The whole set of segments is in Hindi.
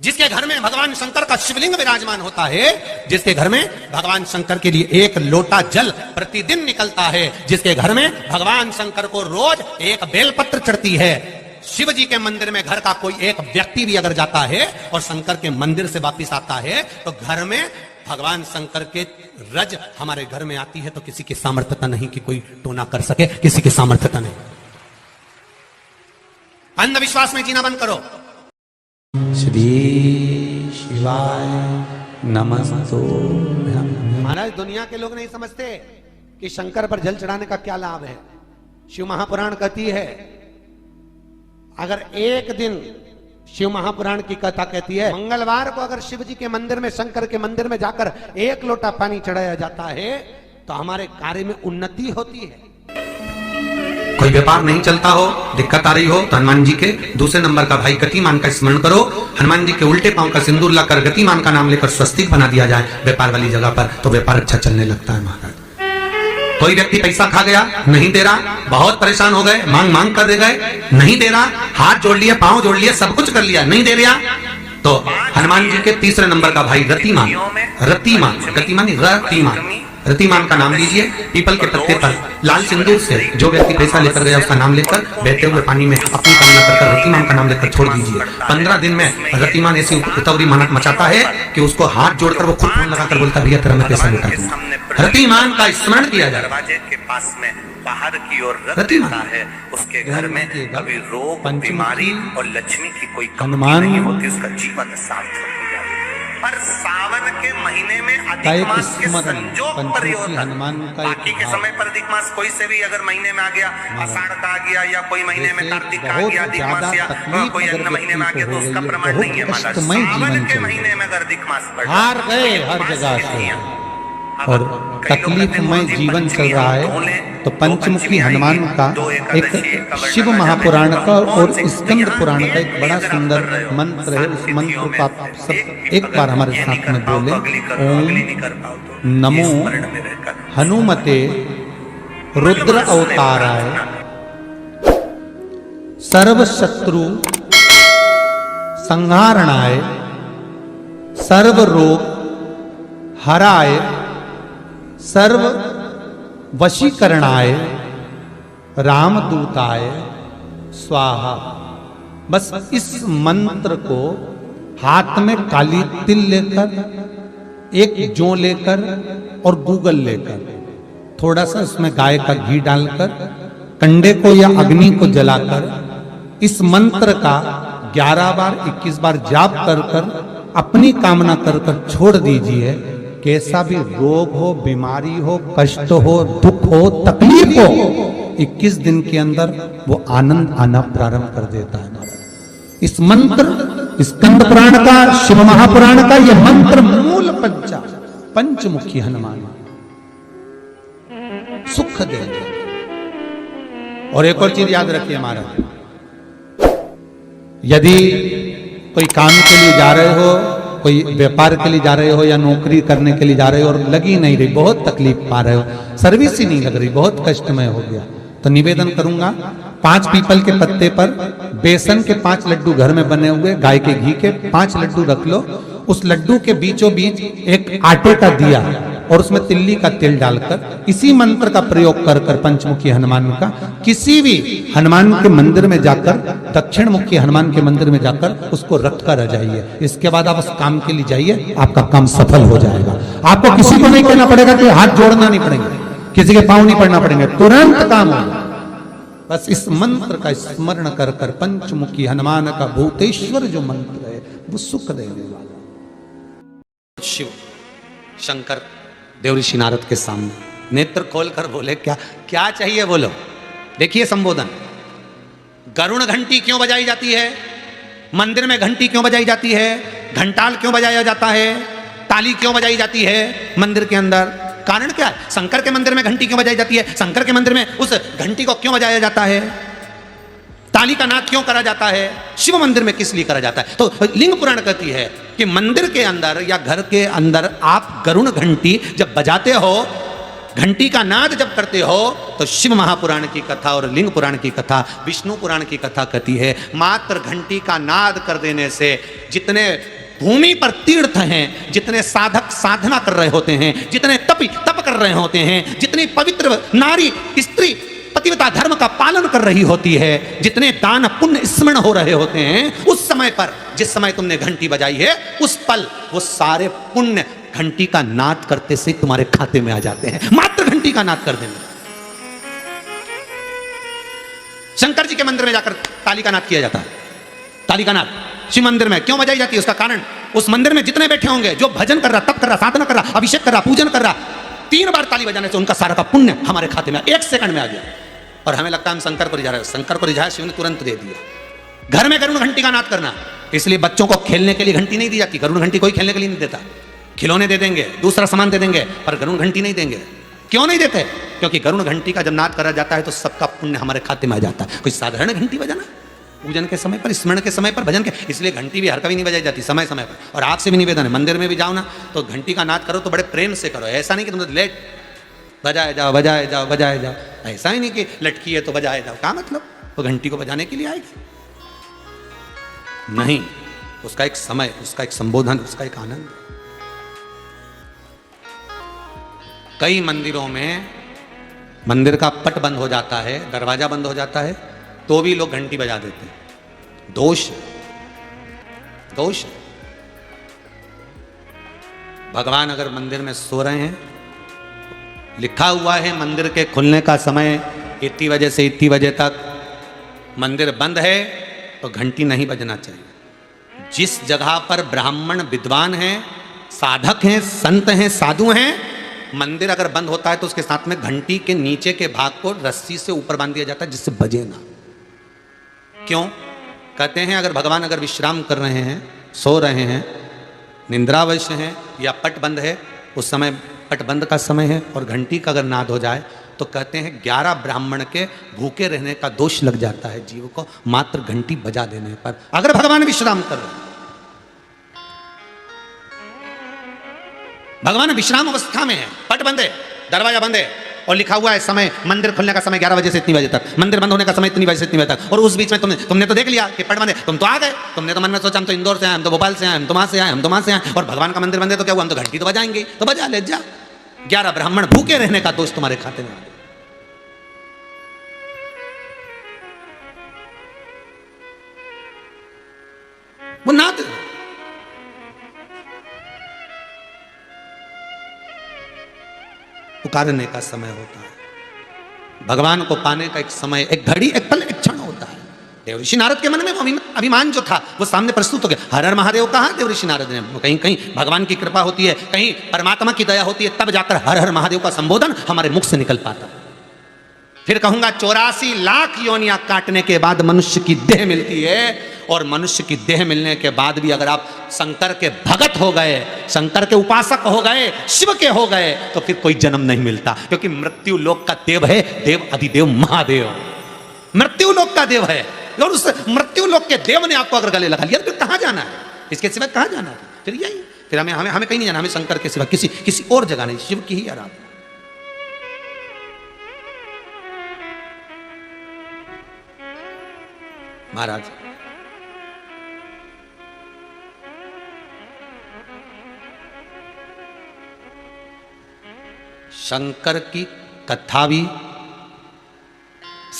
जिसके घर में भगवान शंकर का शिवलिंग विराजमान होता है, जिसके घर में भगवान शंकर के लिए एक लोटा जल प्रतिदिन निकलता है, जिसके घर में भगवान शंकर को रोज एक बेलपत्र चढ़ती है, शिव जी के मंदिर में घर का कोई एक व्यक्ति भी अगर जाता है और शंकर के मंदिर से वापिस आता है तो घर में भगवान शंकर के रज हमारे घर में आती है, तो किसी की सामर्थ्यता नहीं कि कोई टोना कर सके, किसी की सामर्थ्यता नहीं। अंधविश्वास में जीना बंद करो। श्री शिवाय नमस्तो। महाराज दुनिया के लोग नहीं समझते कि शंकर पर जल चढ़ाने का क्या लाभ है। शिव महापुराण कहती है, अगर एक दिन शिव महापुराण की कथा कहती है, मंगलवार को अगर शिव जी के मंदिर में, शंकर के मंदिर में जाकर एक लोटा पानी चढ़ाया जाता है तो हमारे कार्य में उन्नति होती है। कोई व्यापार नहीं चलता हो, दिक्कत आ रही हो, तो हनुमान जी के दूसरे नंबर का भाई गतिमान का स्मरण करो। हनुमान जी के उल्टे पांव का सिंदूर लाकर गतिमान का नाम लेकर स्वस्तिक बना दिया जाए व्यापार वाली जगह पर, तो व्यापार अच्छा चलने लगता है महाराज। कोई व्यक्ति पैसा खा गया, नहीं दे रहा, बहुत परेशान हो गए, मांग मांग कर दे गए, नहीं दे रहा, हाथ जोड़ लिया, पांव जोड़ लिया, सब कुछ कर लिया, नहीं दे रहा, तो हनुमान जी के तीसरे नंबर का भाई रतिमान, रतिमान, गतिमान, रतिमान, रतिमान का नाम लीजिए। पीपल के पत्ते पर लाल सिंदूर से जो व्यक्ति पैसा लेकर गया उसका नाम लेकर बहते हुए पानी में अपनी कामना कर रतिमान का नाम लेकर छोड़ दीजिए। 15 दिन में रतिमान ऐसी उतावली मचाता है कि उसको हाथ जोड़कर वो खुद फोन लगाकर बोलता, भैया तेरा मैं पैसा लौटा दूंगा। रतिमान का स्मरण किया जाए। दरवाजे के पास में बाहर की ओर रतिमान है, उसके घर में कभी रोग, बीमारी और लक्ष्मी की कोई कमी नहीं होती, उसका जीवन सार्थक हो जाता है। पर सावन के महीने में अधिक मास के संजोग पर हनुमान, बाकी के समय पर अधिक मास कोई से भी अगर महीने में आ गया, आषाढ़ का आ गया या कोई महीने में कार्तिक का आ गया अधिक मास, या कोई अन्य महीने में आ गया, तो उसका प्रमाण नहीं है महाराज। सावन के महीने में अगर अधिक मास बढ़ हार गए हर जगह से और तकलीफमय जीवन चल रहा है, तो पंचमुखी हनुमान का एक शिव महापुराण का और स्कंद पुराण का एक बड़ा सुंदर मंत्र है। उस मंत्र को आप सब एक बार हमारे साथ में बोले, ओम नमो हनुमते रुद्र अवताराय सर्व शत्रु संहारणाय सर्व रोग हराय सर्व वशीकरणाय रामदूताय स्वाहा। बस इस मंत्र को हाथ में काली तिल लेकर, एक जौ लेकर और गूगल लेकर, थोड़ा सा उसमें गाय का घी डालकर, कंडे को या अग्नि को जलाकर इस मंत्र का 11 बार 21 बार जाप कर कर अपनी कामना कर कर छोड़ दीजिए। कैसा भी रोग हो, बीमारी हो, कष्ट हो, दुख हो, तकलीफ हो, 21 दिन के अंदर वो आनंद आना प्रारंभ कर देता है। इस मंत्र, स्कंद पुराण का, शिव महापुराण का ये मंत्र मूल पंचमुखी हनुमान सुख दे। और एक और चीज याद रखिए महाराज, यदि कोई काम के लिए जा रहे हो, कोई व्यापार के लिए जा रहे हो या नौकरी करने के लिए जा रहे हो और लगी नहीं रही, बहुत तकलीफ पा रहे हो, सर्विस ही नहीं लग रही, बहुत कष्टमय हो गया, तो निवेदन करूंगा 5 पीपल के पत्ते पर बेसन के 5 लड्डू घर में बने हुए, गाय के घी के 5 लड्डू रख लो, उस लड्डू के बीचों बीच एक आटे का दिया और उसमें तिल्ली का तेल डालकर इसी मंत्र का प्रयोग कर कर पंचमुखी हनुमान का किसी भी हनुमान के मंदिर में जाकर, दक्षिण मुखी हनुमान के मंदिर में जाकर उसको रख कर आ जाइए। इसके बाद आप उस काम के लिए जाइए, आपका काम सफल हो जाएगा। आपको किसी को नहीं कहना पड़ेगा कि हाथ जोड़ना नहीं पड़ेंगे, किसी के पांव नहीं पड़ना पड़ेंगे, तुरंत काम होगा। बस इस मंत्र का स्मरण कर कर पंचमुखी हनुमान का भूतेश्वर जो मंत्र है वो सुख देने वाला। शिव शंकर देवऋषि नारद के सामने नेत्र खोलकर बोले, क्या क्या चाहिए बोलो। देखिए संबोधन, गरुण घंटी क्यों बजाई जाती है, मंदिर में घंटी क्यों बजाई जाती है, घंटाल क्यों बजाया जाता है, ताली क्यों बजाई जाती है मंदिर के अंदर, कारण क्या है। शंकर के मंदिर में घंटी क्यों बजाई जाती है, शंकर के मंदिर में उस घंटी को क्यों बजाया जाता है, ताली का नाद क्यों करा जाता है, शिव मंदिर में किस लिए करा जाता है। तो लिंग पुराण कहती है कि मंदिर के अंदर या घर के अंदर आप गरुण घंटी जब बजाते हो, घंटी का नाद जब करते हो तो शिव महापुराण की कथा और लिंग पुराण की कथा, विष्णु पुराण की कथा कहती है, मात्र घंटी का नाद कर देने से जितने भूमि पर तीर्थ हैं, जितने साधक साधना कर रहे होते हैं, जितने तप कर रहे होते हैं, जितनी पवित्र नारी स्त्री पतिव्रता धर्म का पालन कर रही होती है, जितने दान पुण्य स्मरण हो रहे होते हैं, उस समय पर जिस समय तुमने घंटी बजाई है उस पल वो सारे पुण्य घंटी का नाद करते से तुम्हारे खाते में आ जाते हैं, मात्र घंटी का नाद कर देंगे। शंकर जी के मंदिर में जाकर ताली का नाद किया जाता है। ताली का नाद शिव मंदिर में क्यों बजाई जाती है? उसका कारण, उस मंदिर में जितने बैठे होंगे, जो भजन कर रहा, तप कर रहा, साधना कर रहा, अभिषेक कर रहा, पूजन कर रहा, 3 बार ताली बजाने से उनका सारा का पुण्य हमारे खाते में 1 सेकंड में आ गया। और हमें लगता है हम शंकर को रिझा रहे हैं। शंकर को रिझाया शिव ने तुरंत दे दिया। घर में गरुड़ घंटी का नाद करना, इसलिए बच्चों को खेलने के लिए घंटी नहीं दी जाती। गरुड़ घंटी कोई खेलने के लिए नहीं देता, खिलौने दे देंगे, दूसरा सामान दे देंगे, पर गरुड़ घंटी नहीं देंगे। क्यों नहीं देते? क्योंकि गरुड़ घंटी का जब नाद करा जाता है तो सबका पुण्य हमारे खाते में आ जाता है। कोई साधारण घंटी बजाना पूजन के समय पर, स्मरण के समय पर, भजन के, इसलिए घंटी भी हर कभी नहीं बजाई जाती, समय समय पर। और आपसे भी निवेदन है, मंदिर में भी जाओ ना तो घंटी का नाद करो तो बड़े प्रेम से करो। ऐसा नहीं कि तुम लेट बजाए जाओ बजाए जाओ बजाए जाओ, ऐसा ही नहीं कि लटकी है तो बजाए जाओ। क्या मतलब? वो घंटी को बजाने के लिए आएगी? नहीं, उसका एक समय, उसका एक संबोधन, उसका एक आनंद। कई मंदिरों में मंदिर का पट बंद हो जाता है, दरवाजा बंद हो जाता है, तो भी लोग घंटी बजा देते हैं। दोष दोष। भगवान अगर मंदिर में सो रहे हैं, लिखा हुआ है मंदिर के खुलने का समय इतनी बजे से इतनी बजे तक, मंदिर बंद है तो घंटी नहीं बजना चाहिए। जिस जगह पर ब्राह्मण विद्वान हैं, साधक हैं, संत हैं, साधु हैं, मंदिर अगर बंद होता है तो उसके साथ में घंटी के नीचे के भाग को रस्सी से ऊपर बांध दिया जाता है जिससे बजे ना। क्यों? कहते हैं अगर भगवान अगर विश्राम कर रहे हैं, सो रहे हैं, निंद्रावश हैं या पट बंद है, उस समय पट बंद का समय है और घंटी का अगर नाद हो जाए तो कहते हैं 11 ब्राह्मण के भूखे रहने का दोष लग जाता है जीव को, मात्र घंटी बजा देने पर, अगर भगवान विश्राम कर रहे हैं। भगवान विश्राम अवस्था में है, पट बंद है, दरवाजा बंद है और लिखा हुआ है समय, मंदिर खुलने का समय 11 बजे से इतनी बजे तक, मंदिर बंद होने का समय इतनी बजे से इतनी बजे तक, और उस बीच में तुमने तो देख लिया कि पट बंद है, तुम तो आ गए, तुमने तो मन में सोचा हम तो इंदौर से आए, हम तो भोपाल से आए, हम तो वहां से आए, हम तो वहां से आए, और भगवान का मंदिर बंद है तो क्या हुआ, हम तो घंटी तो बजाएंगे, तो बजा ले जा। 11 ब्राह्मण भूखे रहने का दोष तुम्हारे खाते में आ गया। वो नाद पुकारने का समय होता है, भगवान को पाने का एक समय, एक घड़ी, एक पल, एक क्षण होता है। देव ऋषि नारद के मन में वो अभिमान जो था वो सामने प्रस्तुत हो गया। हर हर महादेव कहा देव ऋषि नारद ने, कहीं कहीं भगवान की कृपा होती है, कहीं परमात्मा की दया होती है, तब जाकर हर हर महादेव का संबोधन हमारे मुख से निकल पाता। फिर कहूंगा 84 लाख योनियां काटने के बाद मनुष्य की देह मिलती है, और मनुष्य की देह मिलने के बाद भी अगर आप शंकर के भगत हो गए, शंकर के उपासक हो गए, शिव के हो गए, तो फिर कोई जन्म नहीं मिलता, क्योंकि मृत्यु लोक का देव है देव अधिदेव महादेव, मृत्यु लोक का देव है। और उस मृत्यु लोक के देव ने आपको अगर गले लगा लिया तो फिर कहां जाना है? इसके सिवा कहां जाना है? फिर यही, फिर हमें कहीं नहीं जाना, हमें शंकर के सिवा किसी और जगह नहीं, शिव की ही आराधना। महाराज शंकर की कथा भी,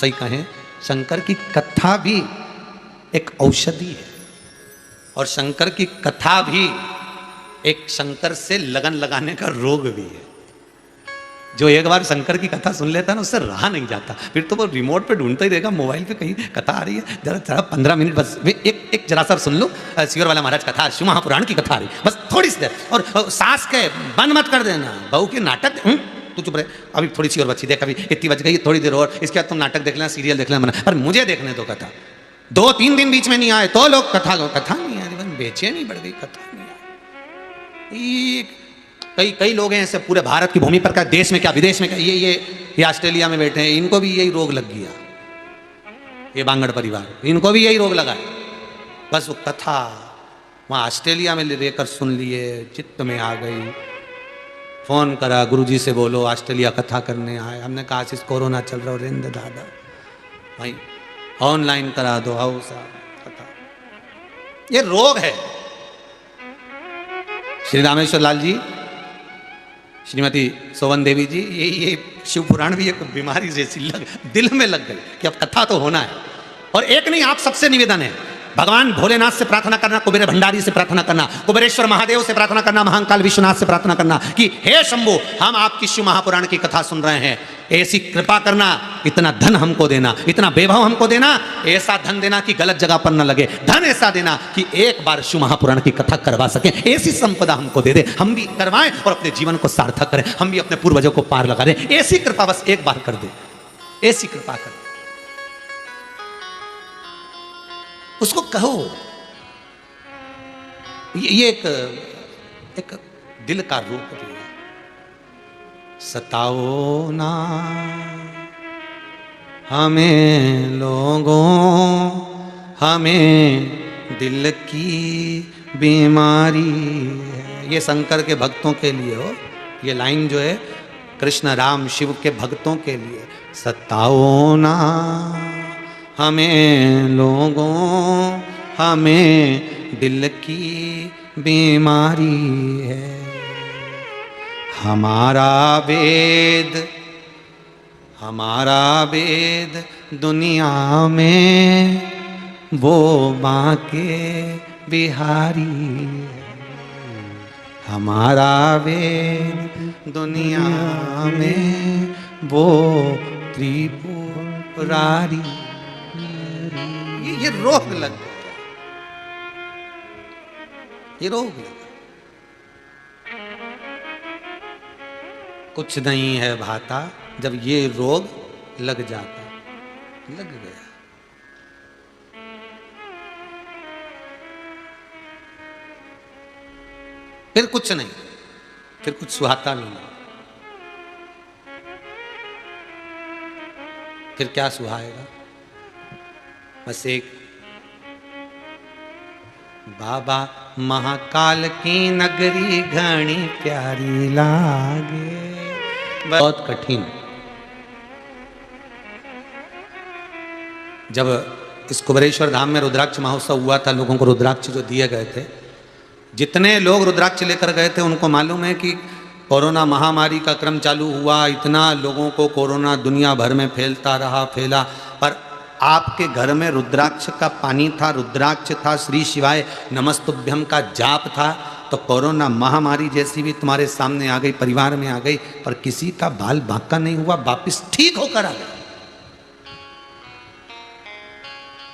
सही कहें, शंकर की कथा भी एक औषधि है, और शंकर की कथा भी एक शंकर से लगन लगाने का रोग भी है। जो एक बार शंकर की कथा सुन लेता है ना, उससे रहा नहीं जाता, फिर तो वो रिमोट पे ढूंढता ही रहेगा, मोबाइल पे कहीं कथा आ रही है, जरा 15 मिनट बस एक जरा सा सुन लो, शिवर वाला महाराज कथा, शिव महापुराण की कथा आ रही, बस थोड़ी सी देर, और सास के बंद मत कर देना, बहू के नाटक, तू चुप रहे, अभी थोड़ी सी और बच्ची देख, अभी इतनी बच गई, थोड़ी देर और, इसके बाद तुम नाटक देख लेना, सीरियल देख लेना, पर मुझे देखने दो कथा। 2-3 दिन बीच में नहीं आए तो लोग कथा नहीं आए, बेचैनी बढ़ गई, कथा नहीं आई। कई लोग हैं ऐसे पूरे भारत की भूमि पर, क्या देश में क्या विदेश में क्या, ये ऑस्ट्रेलिया में बैठे हैं, इनको भी यही रोग लग गया, ये बांगड़ परिवार, इनको भी यही रोग लगा है। बस वो कथा वहाँ ऑस्ट्रेलिया में लेकर सुन लिए, चित्त में आ गई, फोन करा, गुरुजी से बोलो ऑस्ट्रेलिया कथा करने आए। हमने कहा आशीष कोरोना चल रहा, रेंद दादा भाई ऑनलाइन करा दो, आओ साहब कथा। ये रोग है। श्री रामेश्वर लाल जी, श्रीमती सोवन देवी जी, ये शिव पुराण भी एक बीमारी जैसी दिल में लग गई कि अब कथा तो होना है। और एक नहीं, आप सबसे निवेदन है, भगवान भोलेनाथ से प्रार्थना करना, कुबेर भंडारी से प्रार्थना करना, कुबेरेश्वर महादेव से प्रार्थना करना, महाकाल विश्वनाथ से प्रार्थना करना कि हे शंभो, हम आपकी शिव महापुराण की कथा सुन रहे हैं, ऐसी कृपा करना, इतना धन हमको देना, इतना वैभव हमको देना, ऐसा धन देना कि गलत जगह पर न लगे, धन ऐसा देना कि एक बार शिव महापुराण की कथा करवा सकें, ऐसी संपदा हमको दे दे, हम भी करवाएं और अपने जीवन को सार्थक करें, हम भी अपने पूर्वजों को पार लगा दें। ऐसी कृपा बस एक बार कर दे, ऐसी कृपा कर दे। उसको कहो। ये एक दिल का रूप भी है। सताओ ना हमें लोगों, हमें दिल की बीमारी है। ये शंकर के भक्तों के लिए हो, ये लाइन जो है कृष्ण राम शिव के भक्तों के लिए। सताओ ना हमें लोगों, हमें दिल की बीमारी है। हमारा वेद दुनिया में वो बांके बिहारी है। हमारा वेद दुनिया में वो त्रिपुरारी। ये रोग लग गया, ये रोग लग गया। कुछ नहीं है भाता जब ये रोग लग जाता, लग गया। फिर कुछ नहीं, फिर कुछ सुहाता नहीं। फिर क्या सुहाएगा? बस एक बाबा महाकाल की नगरी घनी प्यारी लागे। बहुत कठिन। जब इस कुबेरेश्वर धाम में रुद्राक्ष महोत्सव हुआ था, लोगों को रुद्राक्ष जो दिए गए थे, जितने लोग रुद्राक्ष लेकर गए थे उनको मालूम है कि कोरोना महामारी का क्रम चालू हुआ, इतना लोगों को कोरोना दुनिया भर में फैलता रहा, फैला, पर आपके घर में रुद्राक्ष का पानी था, रुद्राक्ष था, श्री शिवाय नमस्तुभ्यम का जाप था, तो कोरोना महामारी जैसी भी तुम्हारे सामने आ गई, परिवार में आ गई, पर किसी का बाल बांका नहीं हुआ, वापिस ठीक होकर आ गया,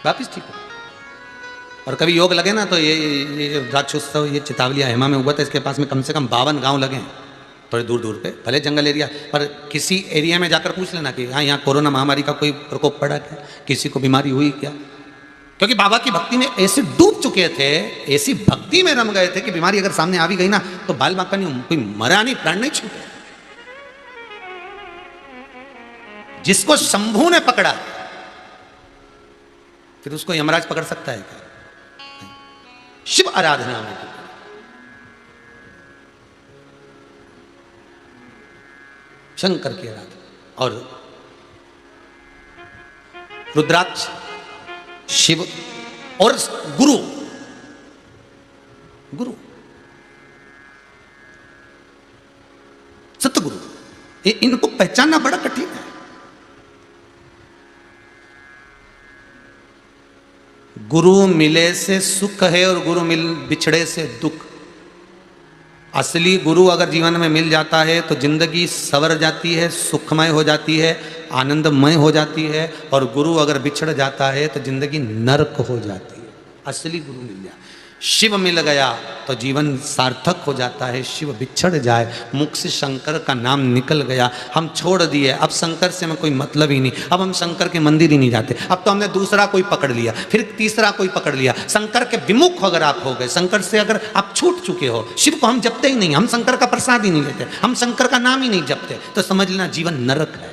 वापिस ठीक हो। और कभी योग लगे ना तो ये रुद्राक्षोत्सव ये चितावलिया हेमा में हुआ था, इसके पास में कम से कम 52 गांव लगे हैं, थोड़े दूर दूर पे, भले जंगल एरिया, पर किसी एरिया में जाकर पूछ लेना कि हाँ यहाँ कोरोना महामारी का कोई प्रकोप पड़ा क्या, किसी को बीमारी हुई क्या। क्योंकि बाबा की भक्ति में ऐसे डूब चुके थे, ऐसी भक्ति में रम गए थे कि बीमारी अगर सामने आ भी गई ना तो बाल बांका नहीं, कोई मरा नहीं, प्राण नहीं छूटे। जिसको शंभू ने पकड़ा फिर उसको यमराज पकड़ सकता है क्या? शिव आराधना में शंकर की आराधना और रुद्राक्ष, शिव और गुरु, गुरु सतगुरु, इनको पहचानना बड़ा कठिन है। गुरु मिले से सुख है और गुरु बिछड़े से दुख। असली गुरु अगर जीवन में मिल जाता है तो जिंदगी सवर जाती है, सुखमय हो जाती है, आनंदमय हो जाती है, और गुरु अगर बिछड़ जाता है तो जिंदगी नरक हो जाती है। असली गुरु मिल जाए, शिव मिल गया तो जीवन सार्थक हो जाता है। शिव बिछड़ जाए, मुख से शंकर का नाम निकल गया, हम छोड़ दिए, अब शंकर से हमें कोई मतलब ही नहीं, अब हम शंकर के मंदिर ही नहीं जाते, अब तो हमने दूसरा कोई पकड़ लिया, फिर तीसरा कोई पकड़ लिया। शंकर के विमुख अगर आप हो गए, शंकर से अगर आप छूट चुके हो, शिव को हम जपते ही नहीं, हम शंकर का प्रसाद ही नहीं लेते, हम शंकर का नाम ही नहीं जपते, तो समझ लेना जीवन नरक है।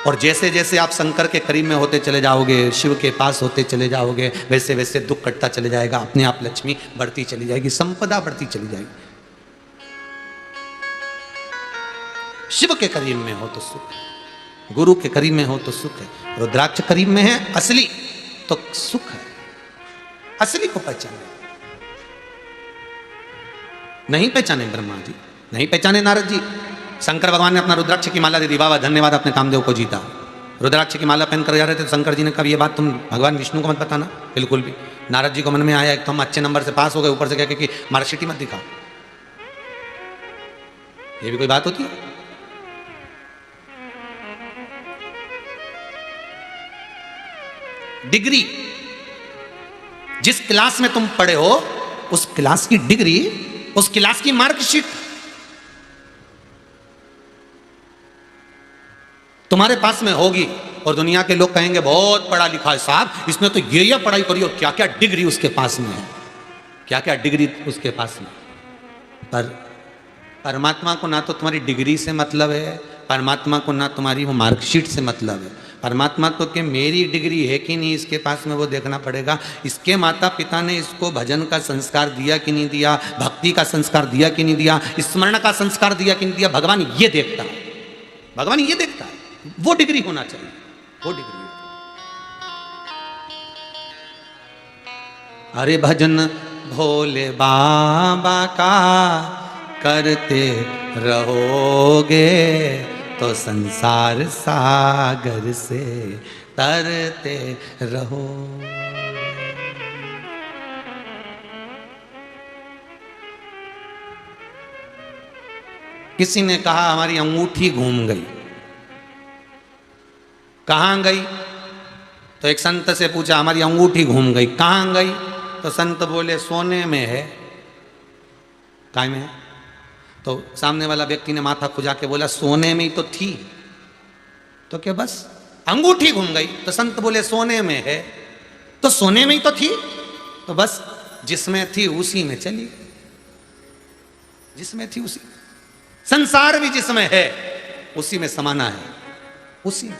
और जैसे जैसे आप शंकर के करीब में होते चले जाओगे, शिव के पास होते चले जाओगे, वैसे वैसे दुख कटता चले जाएगा, अपने आप लक्ष्मी बढ़ती चली जाएगी, संपदा बढ़ती चली जाएगी। शिव के करीब में हो तो सुख है, गुरु के करीब में हो तो सुख है। रुद्राक्ष करीब में है असली तो सुख है। असली को पहचाने, नहीं पहचाने ब्रह्मा जी, नहीं पहचाने नारद जी। शंकर भगवान ने अपना रुद्राक्ष की माला दे दी, वाह धन्यवाद, अपने कामदेव को जीता। रुद्राक्ष की माला पहन कर जा रहे थे तो शंकर जी ने कहा ये बात तुम भगवान विष्णु को मत बताना, बिल्कुल भी। नारद जी को मन में आया एक तो हम अच्छे नंबर से पास हो गए, ऊपर से कह कि मार्कशीट मत दिखाओ, ये भी कोई बात होती है? डिग्री, जिस क्लास में तुम पढ़े हो उस क्लास की डिग्री, उस क्लास की मार्कशीट तुम्हारे पास में होगी और दुनिया के लोग कहेंगे बहुत पढ़ा लिखा है साहब, इसने तो ये पढ़ाई करी और क्या क्या डिग्री उसके पास में है, क्या क्या डिग्री उसके पास में। पर परमात्मा को ना तो तुम्हारी डिग्री से मतलब है, परमात्मा को ना तुम्हारी वो मार्कशीट से मतलब है। परमात्मा तो कि मेरी डिग्री है कि नहीं इसके पास में वो देखना पड़ेगा। इसके माता पिता ने इसको भजन का संस्कार दिया कि नहीं दिया, भक्ति का संस्कार दिया कि नहीं दिया, स्मरण का संस्कार दिया कि नहीं दिया, भगवान ये देखता है, भगवान ये देखता है। वो डिग्री होना चाहिए, वो डिग्री। अरे भजन भोले बाबा का करते रहोगे तो संसार सागर से तरते रहो। किसी ने कहा हमारी अंगूठी घूम गई। कहां गई? तो एक संत से पूछा हमारी अंगूठी घूम गई, कहां गई? तो संत बोले सोने में है। काय में है? तो सामने वाला व्यक्ति ने माथा खुजा के बोला सोने में ही तो थी। तो क्या बस अंगूठी घूम गई? तो संत बोले सोने में है, तो सोने में ही तो थी, तो बस जिसमें थी उसी में चली, जिसमें थी उसी। संसार भी जिसमें है उसी में समाना है, उसी में।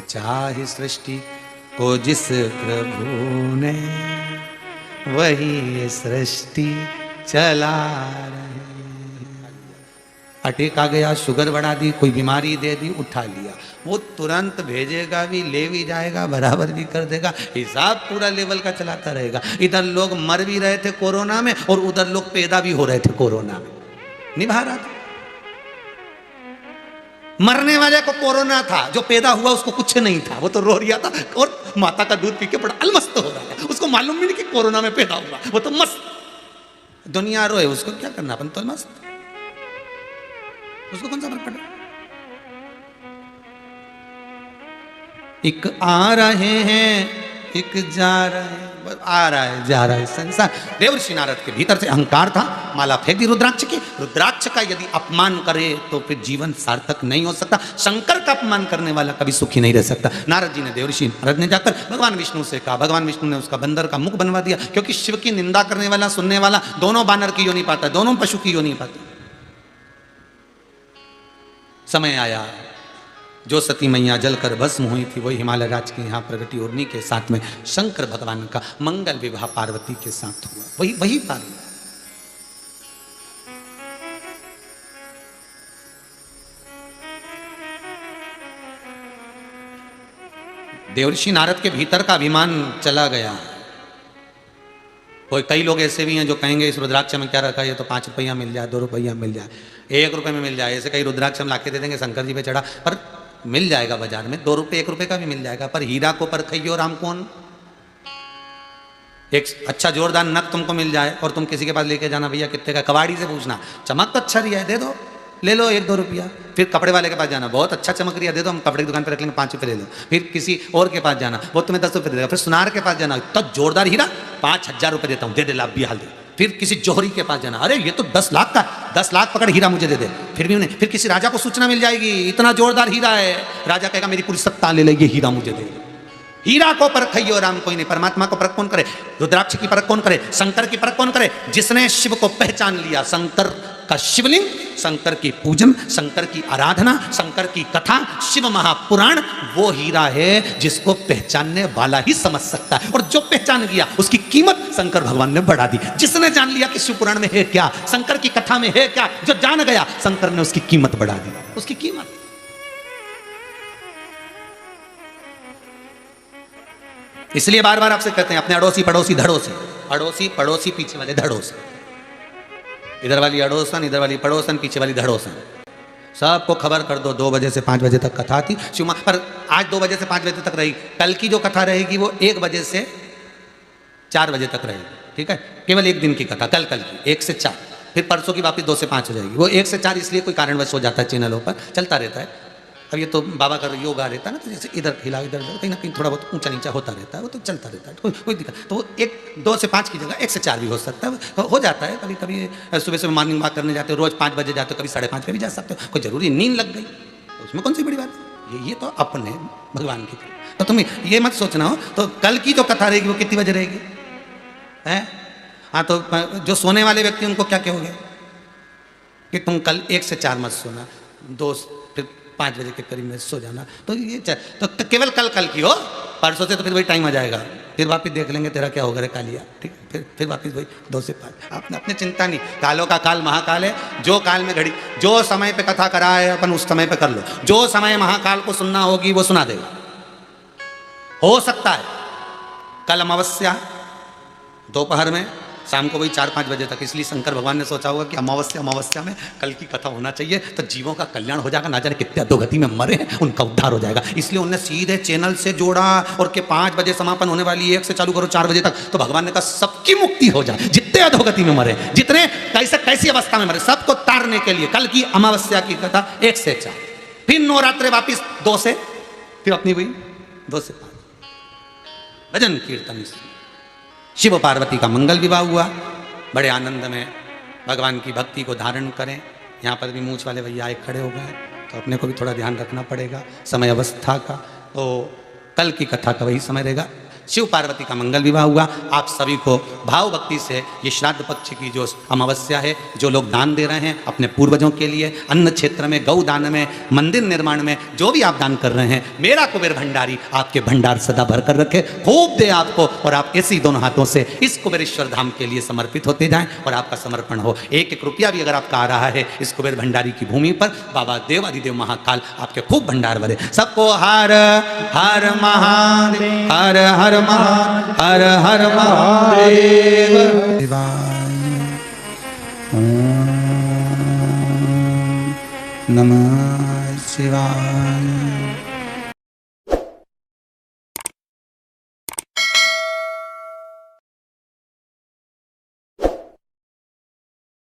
चाहे सृष्टि को जिस प्रभु ने वही ये सृष्टि चला रहे। अटैक आ गया, शुगर बढ़ा दी, कोई बीमारी दे दी, उठा लिया, वो तुरंत भेजेगा भी, ले भी जाएगा, बराबर भी कर देगा, हिसाब पूरा लेवल का चलाता रहेगा। इधर लोग मर भी रहे थे कोरोना में और उधर लोग पैदा भी हो रहे थे कोरोना में, निभा रहा था। मरने वाले को कोरोना था, जो पैदा हुआ उसको कुछ नहीं था, वो तो रो रिया था और माता का दूध पी के बड़ा अलमस्त हो रहा था, उसको मालूम भी नहीं कि कोरोना में पैदा हुआ, वो तो मस्त। दुनिया रोए, उसको क्या करना, अपन तो मस्त, उसको कौन सा फर्क पड़ा। एक आ रहे हैं एक जा रहे हैं, आ रहा है जा रहा है संसार। देवर्षि नारद के भीतर से अहंकार था, माला फेंक दी रुद्राक्ष की। रुद्राक्ष का यदि अपमान करे तो फिर जीवन सार्थक नहीं हो सकता। शंकर का अपमान करने वाला कभी सुखी नहीं रह सकता। नारद जी ने, देवर्षि नारद ने जाकर भगवान विष्णु से कहा, भगवान विष्णु ने उसका बंदर का मुख बनवा दिया, क्योंकि शिव की निंदा करने वाला, सुनने वाला दोनों बानर की योनि पाता, दोनों पशु की योनि पाता। समय आया, जो सती मैया जलकर भस्म हुई थी वही हिमालय राज के यहाँ प्रगति उड़नी के साथ में शंकर भगवान का मंगल विवाह पार्वती के साथ हुआ, वही पार्वती। देवर्षि नारद के भीतर का अभिमान चला गया। कोई कई लोग ऐसे भी हैं जो कहेंगे इस रुद्राक्ष में क्या रखा है, ये तो 5 रुपया मिल जाए, 2 रुपया मिल जाए, 1 रुपये में मिल जाए, ऐसे कई रुद्राक्ष हम लाके दे देंगे शंकर जी पे चढ़ा, पर मिल जाएगा बाजार में, 2 रुपये 1 रुपये का भी मिल जाएगा। पर हीरा को परखइयो राम कौन। एक अच्छा जोरदार नग तुमको मिल जाए और तुम किसी के पास लेके जाना, भैया कितने का, कबाड़ी से पूछना, चमक तो अच्छा रिया है, दे दो, ले लो 1-2 रुपया। फिर कपड़े वाले के पास जाना, बहुत अच्छा चमक रिया, दे दो, हम कपड़े की दुकान पर रख लेंगे, 5 रुपये ले लो। फिर किसी और के पास जाना, वो तुम्हें 10 रुपये देगा। फिर सुनार के पास जाना, तो जोरदार हीरा 5000 रुपये देता हूँ, दे दे लाभ भी हाल दे। फिर किसी जौहरी के पास जाना, अरे ये तो 10 लाख का, 10 लाख पकड़ हीरा मुझे दे दे, फिर भी उन्हें। फिर किसी राजा को सूचना मिल जाएगी इतना जोरदार हीरा है, राजा कहेगा मेरी पूरी सत्ता ले ले, ये हीरा मुझे दे दे। हीरा को परखइयो राम कोई नहीं। परमात्मा को परख कौन करे? रुद्राक्ष की परख कौन करे? शंकर की परख कौन करे? जिसने शिव को पहचान लिया। शंकर का शिवलिंग, शंकर की पूजन, शंकर की आराधना, शंकर की कथा, शिव महापुराण वो हीरा है जिसको पहचानने वाला ही समझ सकता है। और जो पहचान गया उसकी कीमत शंकर भगवान ने बढ़ा दी। जिसने जान लिया कि शिव पुराण में है क्या, शंकर की कथा में है क्या, जो जान गया शंकर ने उसकी कीमत बढ़ा दी। उसकी कीमत। इसलिए बार बार आपसे कहते हैं अपने अड़ोसी पड़ोसी धड़ों से, अड़ोसी पड़ोसी पीछे वाले धड़ों से। इधर वाली अड़ोसन, इधर वाली पड़ोसन, पीछे वाली धड़ोसन, सबको खबर कर दो 2 बजे से 5 बजे तक कथा थी शिव। पर आज 2 बजे से 5 बजे तक रहेगी। कल की जो कथा रहेगी वो 1 बजे से 4 बजे तक रहेगी। ठीक है, केवल एक दिन की कथा, कल की 1 से 4। फिर परसों की वापस 2 से 5 हो जाएगी। वो 1 से 4 इसलिए कोई कारणवश हो जाता है, चैनलों पर चलता रहता है। अब ये तो बाबा का योगा रहता है ना, तो जैसे इधर हिला इधर कहीं ना कहीं थोड़ा बहुत ऊंचा नीचा होता रहता है, वो तो चलता रहता है, कोई दिक्कत। तो वो 2 से 5 की जगह 1 से 4 भी हो सकता है, हो जाता है। कभी कभी सुबह मॉर्निंग वॉक करने जाते हो, रोज 5 बजे जाते हो, कभी 5:30 पे भी जा सकते हो। कोई जरूरी नींद लग गई तो उसमें कौन सी बड़ी बात है? ये तो अपने भगवान की। तो तुम ये मत सोचना हो। तो कल की जो कथा रहेगी वो कितनी बजे रहेगी है? हाँ, तो जो सोने वाले व्यक्ति उनको क्या कहोगे कि तुम कल 1 से 4 मत सोना, 2 फिर 5 बजे के करीब में सो जाना। तो ये तो केवल कल की हो, परसों से तो फिर वही टाइम आ जाएगा, फिर वापस देख लेंगे तेरा क्या होगा रे कालिया। ठीक है, फिर वापस वही 2 से 5। अपने चिंता नहीं, कालों का काल महाकाल है। जो काल में घड़ी, जो समय पे कथा करा है अपन उस समय पे कर लो। जो समय महाकाल को सुनना होगी वो सुना देगा। हो सकता है कल अमावस्या दोपहर में, शाम को वही 4-5 बजे तक। इसलिए शंकर भगवान ने सोचा होगा कि अमावस्या में कल की कथा होना चाहिए, तो जीवों का कल्याण हो जाएगा। ना जाने कितने अधोगति में मरे हैं उनका उद्धार हो जाएगा। इसलिए उन्होंने सीधे चैनल से जोड़ा और के 5 बजे समापन होने वाली, 1 से चालू करो 4 बजे तक। तो भगवान ने कहा सबकी मुक्ति हो जाए, जितने अधोगति में मरे, जितने कैसी अवस्था में मरे, सबको तारने के लिए कल की अमावस्या की कथा 1 से 4। फिर नवरात्रे वापिस 2 से, फिर अपनी हुई 2 से 5 भजन कीर्तन। शिव पार्वती का मंगल विवाह हुआ बड़े आनंद में। भगवान की भक्ति को धारण करें। यहाँ पर भी मूछ वाले भैया आए खड़े हो गए, तो अपने को भी थोड़ा ध्यान रखना पड़ेगा समय अवस्था का। तो कल की कथा का वही समय रहेगा। शिव पार्वती का मंगल विवाह हुआ। आप सभी को भाव भक्ति से ये श्राद्ध पक्ष की जो अमावस्या है, जो लोग दान दे रहे हैं अपने पूर्वजों के लिए, अन्न क्षेत्र में, गौ दान में, मंदिर निर्माण में, जो भी आप दान कर रहे हैं, मेरा कुबेर भंडारी आपके भंडार सदा भर कर रखे, खूब दे आपको, और आप ऐसे ही दोनों हाथों से इस कुबेरेश्वर धाम के लिए समर्पित होते जाएं और आपका समर्पण हो। 1-1 रुपया भी अगर आपका आ रहा है इस कुबेर भंडारी की भूमि पर, बाबा देवादिदेव महाकाल आपके खूब भंडार भरे। सबको हर हर महादेव, हर हर हर हर महादेव। नमः शिवाय।